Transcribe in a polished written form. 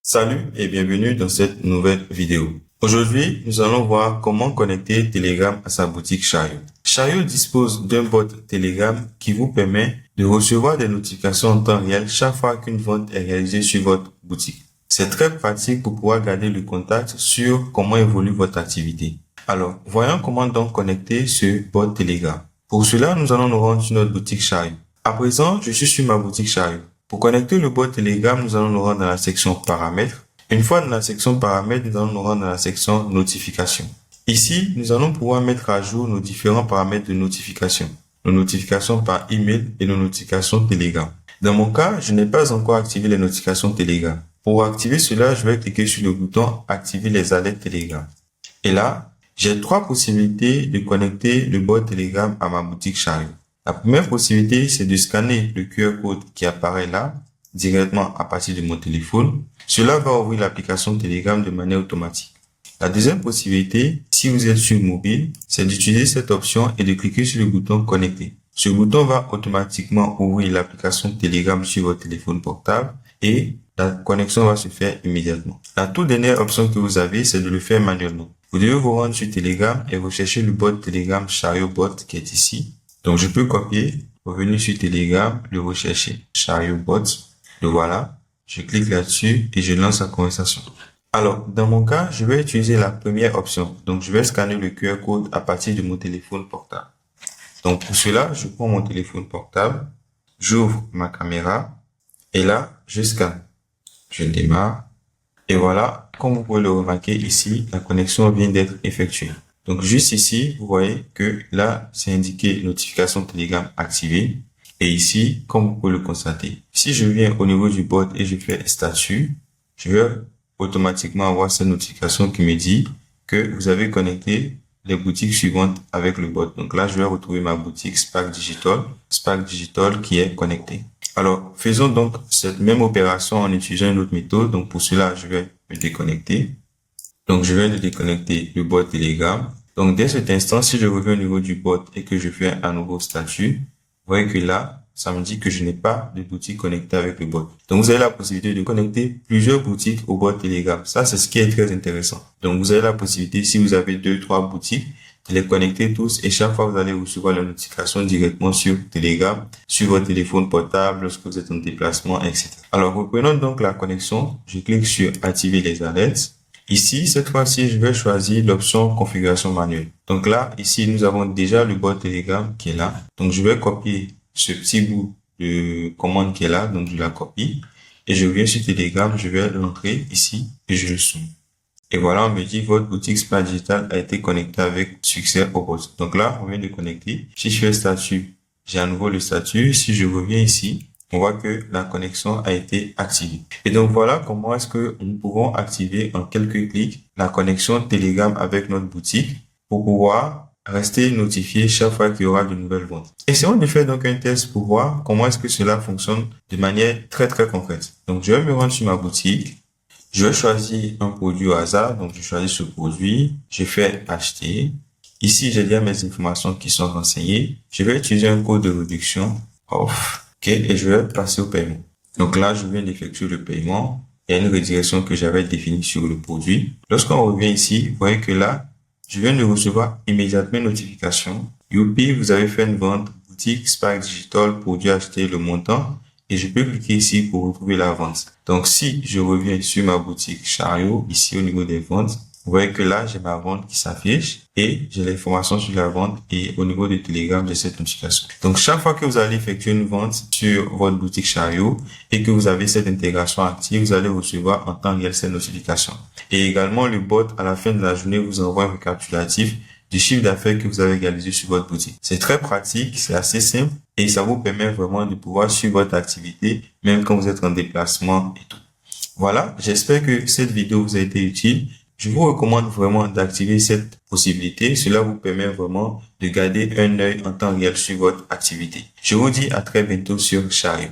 Salut et bienvenue dans cette nouvelle vidéo. Aujourd'hui, nous allons voir comment connecter Telegram à sa boutique Chariot. Chariot dispose d'un bot Telegram qui vous permet de recevoir des notifications en temps réel chaque fois qu'une vente est réalisée sur votre boutique. C'est très pratique pour pouvoir garder le contact sur comment évolue votre activité. Alors, voyons comment donc connecter ce bot Telegram. Pour cela, nous allons nous rendre sur notre boutique Chariot. À présent, je suis sur ma boutique Chariot. Pour connecter le bot Telegram, nous allons nous rendre dans la section paramètres. Une fois dans la section paramètres, nous allons nous rendre dans la section notifications. Ici, nous allons pouvoir mettre à jour nos différents paramètres de notification. Nos notifications par email et nos notifications Telegram. Dans mon cas, je n'ai pas encore activé les notifications Telegram. Pour activer cela, je vais cliquer sur le bouton activer les alertes Telegram. Et là, j'ai trois possibilités de connecter le bot Telegram à ma boutique Chariot. La première possibilité, c'est de scanner le QR code qui apparaît là, directement à partir de mon téléphone. Cela va ouvrir l'application Telegram de manière automatique. La deuxième possibilité, si vous êtes sur mobile, c'est d'utiliser cette option et de cliquer sur le bouton connecter. Ce bouton va automatiquement ouvrir l'application Telegram sur votre téléphone portable et la connexion va se faire immédiatement. La toute dernière option que vous avez, c'est de le faire manuellement. Vous devez vous rendre sur Telegram et rechercher le bot Telegram Chariot Bot qui est ici. Donc, je peux copier, revenir sur Telegram, le rechercher, Chariot Bot, le voilà, je clique là-dessus et je lance la conversation. Alors, dans mon cas, je vais utiliser la première option. Donc, je vais scanner le QR code à partir de mon téléphone portable. Donc, pour cela, je prends mon téléphone portable, j'ouvre ma caméra et là, je scanne. Je démarre et voilà, comme vous pouvez le remarquer ici, la connexion vient d'être effectuée. Donc, juste ici, vous voyez que là, c'est indiqué notification Telegram activée. Et ici, comme vous pouvez le constater, si je viens au niveau du bot et je fais statut, je vais automatiquement avoir cette notification qui me dit que vous avez connecté les boutiques suivantes avec le bot. Donc là, je vais retrouver ma boutique Spark Digital qui est connectée. Alors, faisons donc cette même opération en utilisant une autre méthode. Donc, pour cela, je vais me déconnecter. Donc, je viens de déconnecter le bot Telegram. Donc, dès cet instant, si je reviens au niveau du bot et que je fais un nouveau statut, vous voyez que là, ça me dit que je n'ai pas de boutique connectée avec le bot. Donc, vous avez la possibilité de connecter plusieurs boutiques au bot Telegram. Ça, c'est ce qui est très intéressant. Donc, vous avez la possibilité, si vous avez 2-3 boutiques, de les connecter tous et chaque fois, vous allez recevoir la notification directement sur Telegram, sur votre téléphone portable, lorsque vous êtes en déplacement, etc. Alors, reprenons donc la connexion. Je clique sur activer les alertes. Ici, cette fois-ci, je vais choisir l'option configuration manuelle. Donc là, ici, nous avons déjà le bot Telegram qui est là. Donc, je vais copier ce petit bout de commande qui est là. Donc, je la copie et je viens sur Telegram. Je vais l'entrer ici et je le soumets. Et voilà, on me dit votre boutique Spark Digital a été connectée avec succès au bot. Donc là, on vient de connecter. Si je fais statut, j'ai à nouveau le statut. Si je reviens ici, on voit que la connexion a été activée. Et donc voilà comment est-ce que nous pouvons activer en quelques clics la connexion Telegram avec notre boutique pour pouvoir rester notifié chaque fois qu'il y aura de nouvelles ventes. Essayons de faire donc un test pour voir comment est-ce que cela fonctionne de manière très concrète. Donc je vais me rendre sur ma boutique. Je vais choisir un produit au hasard. Donc je choisis ce produit. Je fais acheter. Ici, j'ai déjà mes informations qui sont renseignées. Je vais utiliser un code de réduction off. OK, et je vais passer au paiement. Donc là, je viens d'effectuer le paiement. Il y a une redirection que j'avais définie sur le produit. Lorsqu'on revient ici, vous voyez que là, je viens de recevoir immédiatement une notification. Youpi, vous avez fait une vente boutique Spark Digital, produit acheté, le montant. Et je peux cliquer ici pour retrouver la vente. Donc si je reviens sur ma boutique Chariot, ici au niveau des ventes, vous voyez que là, j'ai ma vente qui s'affiche et j'ai l'information sur la vente et au niveau de Telegram, j'ai cette notification. Donc, chaque fois que vous allez effectuer une vente sur votre boutique Chariot et que vous avez cette intégration active, vous allez recevoir en temps réel cette notification. Et également, le bot, à la fin de la journée, vous envoie un récapitulatif du chiffre d'affaires que vous avez réalisé sur votre boutique. C'est très pratique, c'est assez simple et ça vous permet vraiment de pouvoir suivre votre activité, même quand vous êtes en déplacement et tout. Voilà, j'espère que cette vidéo vous a été utile. Je vous recommande vraiment d'activer cette possibilité. Cela vous permet vraiment de garder un œil en temps réel sur votre activité. Je vous dis à très bientôt sur Chariot.